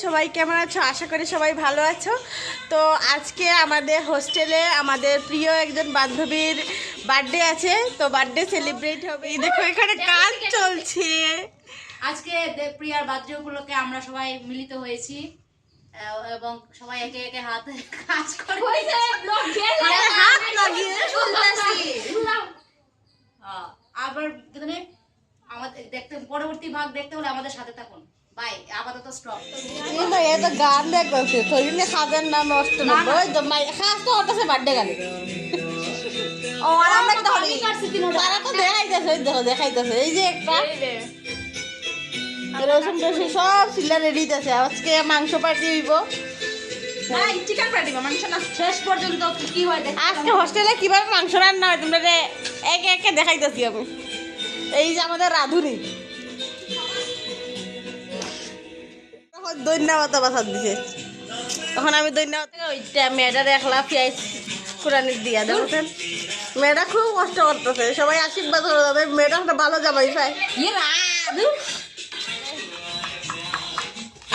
সবাই কেমন আছো? আশা করি সবাই ভালো আছো। তো আজকে আমাদের হোস্টেলে আমাদের প্রিয় একজন বান্ধবীর বার্থডে আছে, তো বার্থডে সেলিব্রেট হবে। এই দেখো এখানে কাজ চলছে। আজকে প্রিয়ার বার্থডে উপলক্ষে আমরা সবাই মিলিত হয়েছি এবং সবাই একে একে হাতে কাজ করে হাত লাগিয়ে আবার আমাদের দেখতে পরবর্তী ভাগ দেখতে হলে আমাদের সাথে থাকুন। বাই, আপাতত স্টপ। এটা গান দেখছে শরীরে খাবেন না, নষ্ট না ওই তো খাস তো হতেছে বার্থডে গানে। ও আর আমরা তারা তো দেখাইতেছে, ওই দেখো দেখাইতেছে এই যে একটা রসুন টসুন সব সিলা রেডি আছে। আজকে মাংস পার্টি হইব, চিকেন পার্টি মাংস না। শেষ পর্যন্ত কি হয় আজকে হোস্টেলে কিভাবে মাংস রান্না হয় তোমরা একে একে দেখাইতেছি আমি। এই যে আমাদের রাধুনি দৈন্যবাতা বাসার দিছে, তখন আমি দৈন্যবাতা ওইটা মেয়েটা দেখলা পেঁয়াজ কুরানির দিয়া দেখছেন। মেয়েটা খুব কষ্ট করতেছে, সবাই আশীর্বাদ করে যাবে মেয়েটা একটা ভালো জামাই পায়।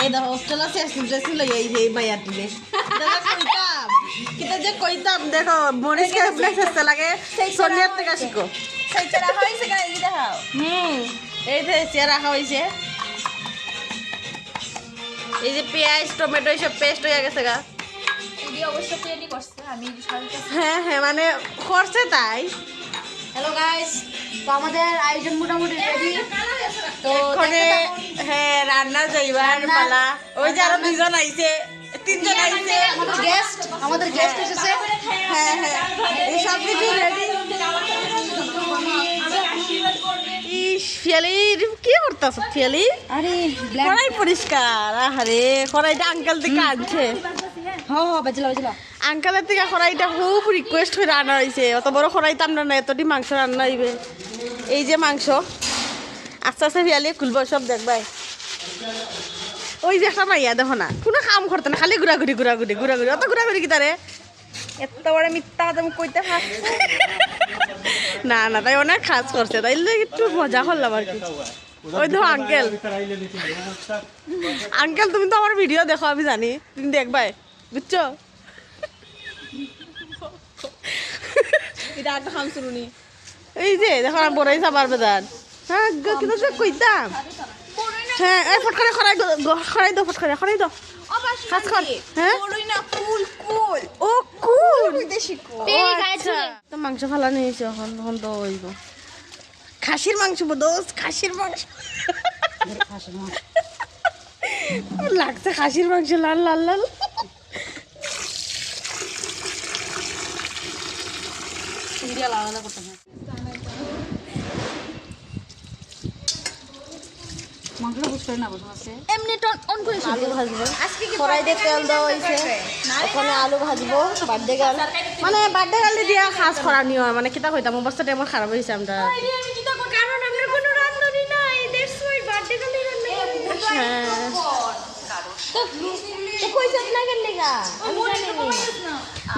এই দেখো হোস্টেল আছে ছিল এই যে মাইয়ার দিলে কইতাম কিতা যে কইতাম। দেখো মরিচকে চেষ্টা লাগে সোনিয়ার থেকে শিখো। এই যে চেয়ার রাখা হয়েছে, এই যে পেঁয়াজ টমেটো এইসব পেস্ট হয়ে গেছে গা। হ্যাঁ হ্যাঁ মানে করছে তাই। হ্যালো গাইস, তো আমাদের আয়োজন মোটামুটি রেডি। তো হ্যাঁ রান্না যাইবার পালা। ওই যে আরো দুইজন আইছে, তিনজন আইছে, আমাদের গেস্ট এসেছে। হ্যাঁ হ্যাঁ এই সব কিছু রেডি। ফিয়ালির কি করতেছ ফিয়ালি? আরে কড়াই পরিষ্কার। আরে কড়াইটা আঙ্কেল থেকে আনছে। আঙ্কেলের থেকে কড়াইটা খুব রিকোয়েস্ট করে রান্না হয়েছে। অত বড় কড়াই তো আমরা না, এতটি মাংস রান্না হইবে। এই যে মাংস আস্তে আস্তে ফিয়ালি খুলবো সব দেখবাই। ওই যে একটা মাইয়া দেখো না, কোনো কাম করতে না, খালি ঘুরাঘুরি ঘুরাঘুরি ঘুরাঘুরি। অত ঘুরাঘুরি কি তারে এত বড় মিথ্যা কথা আমি কইতে পারছি না। না তাই অনেক কাজ করছে, তাই একটু মজা করলাম আর কি। ওই দেখো আঙ্কেল, আঙ্কেল তুমি তো আমার ভিডিও দেখো, আমি জানি তুমি দেখবাই, বুঝছো? এই যে দেখো না বড়ই সাবার বেদার। হ্যাঁ কিন্তু কইতাম হ্যাঁ এই ফটকরে খরাই দাও, ফটকরে খরাই দাও। হ্যাঁ ও কুল তো মাংস ফালা নিয়েছে এখন তো হইব খাসির মাংস দোস্ত, খাসির মাংস লাগছে, খাসির মাংস লাল লাল লাল। আলু ভাজবো, কড়াইতে তেল দেওয়া হয়েছে, ওখানে আলু ভাজবো। বার্থডে গার্ল মানে বার্থডে গার্লে দিয়া খাস করা নিও, মানে কিতা কইতাম অবস্থাটা আমার খারাপ হয়েছে। আমরা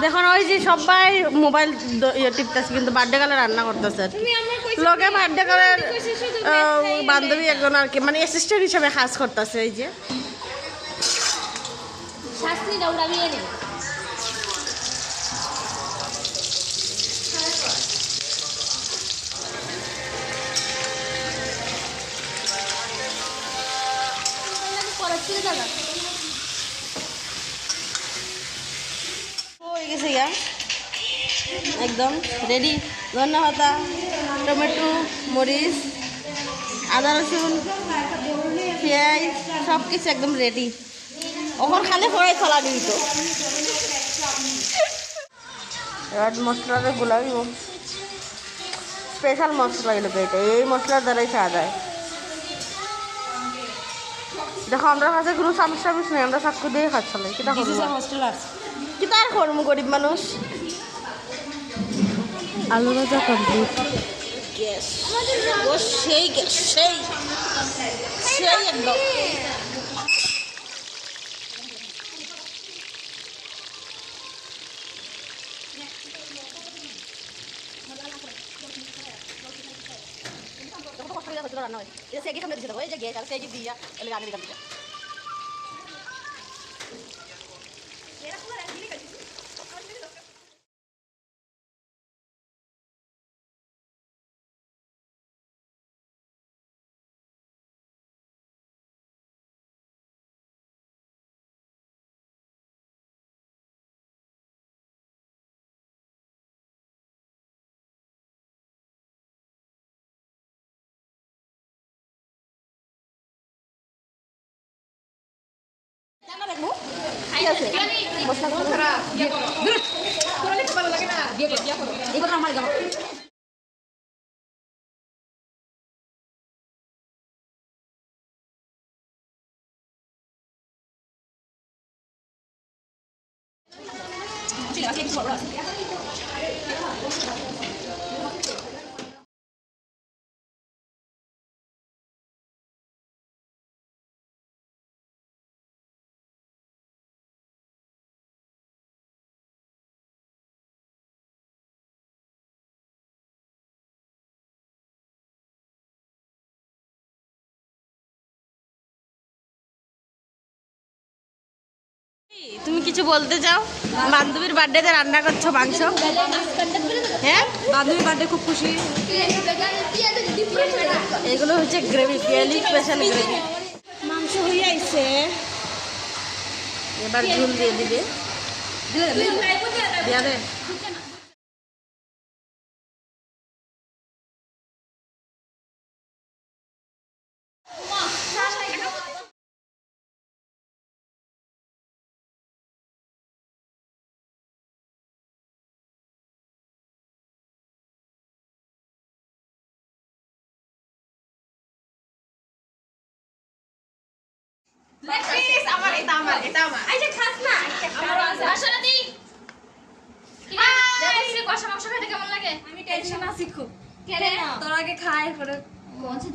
দেখুন ওই যে সবাই মোবাইল টিপতেছে, কিন্তু বার্থডে গার্লে রান্না করতেছে। লগে বার্থডে গার্লের বান্ধবী একজন আর কি, মানে অ্যাসিস্ট্যান্ট হিসাবে কাজ করতেছে। এই যে হয়ে গেছে গা একদম রেডি। ধন্যবাদ। টমেটো, মরিচ, আদা রসুন, পেঁয়াজ সব কিছু একদম রেডি। ওখান খালি কড়াই চলা দিত। এবার মশলাটা গুলাই স্পেশাল মশলা এলো এটা, এই মশলার দ্বারাই খাওয়া যায়। দেখো আমরা কাছে কোনো চামচ টামচ নেই, আমরা সাক্ষু দিয়ে খাচ্ছিলাম। কিতা করবো, কিতা আর করবো, গরিব মানুষ। আলু ভাজা কমপ্লিট। গ্যাস ও সেই গ্যাস সেই সেই একদম। রান্না হয় এটা সেগে সামনে দিতে হবে, এই যে গ্যাস আর সেগে দিয়া এলে আগে দিলাম। ঠিক আছে মশলা তুমি কিছু বলতে চাও? বান্ধবীর বার্থডেতে রান্না করছো মাংস? হ্যাঁ, বান্ধবীর বার্থডে খুব খুশি। এগুলো হচ্ছে গ্রেভি, পিয়ালি স্পেশাল গ্রেভি। মাংস হয়ে আইছে, এবার ঝুল দিয়ে দিবে। দিয়া দে।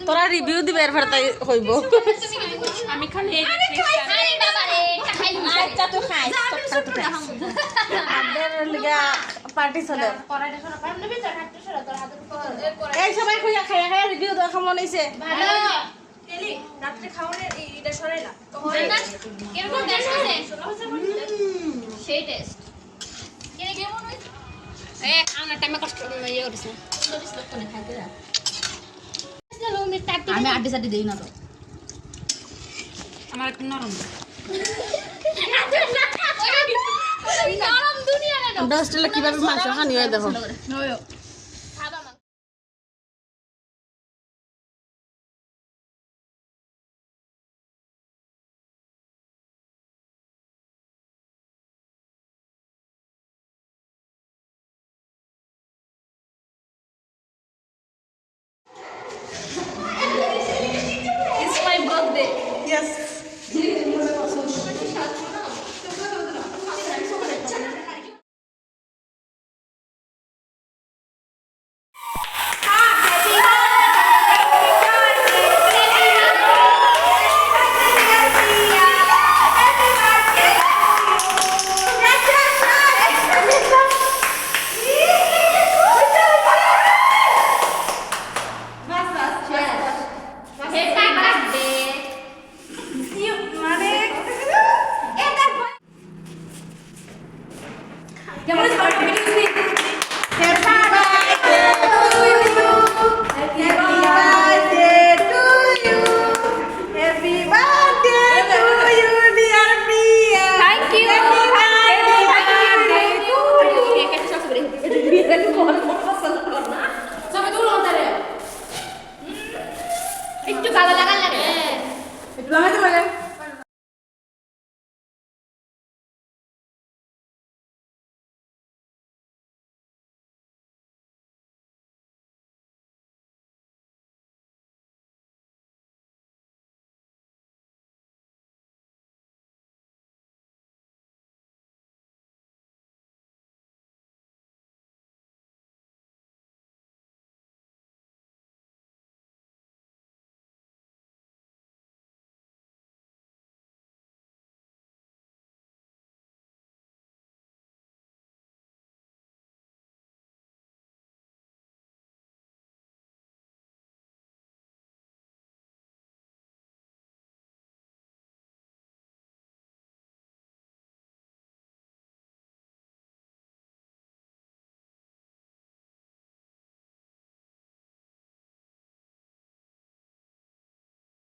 তোরা রিভিউ দিবে এরপর তাই হইব। আমি খালি পার্টি চলে। এই সবাই খুঁজা খাইয়া খাইয়া রিভিউ দেওয়া কেমন হয়েছে? রাত্রে খাওয়ার এটা সরাইলা সেই টেস্ট আমি আড্ডি সাড্ডি দিই না তো। আমার একটু নরম কিভাবে মাংস খানি হয় দেখো।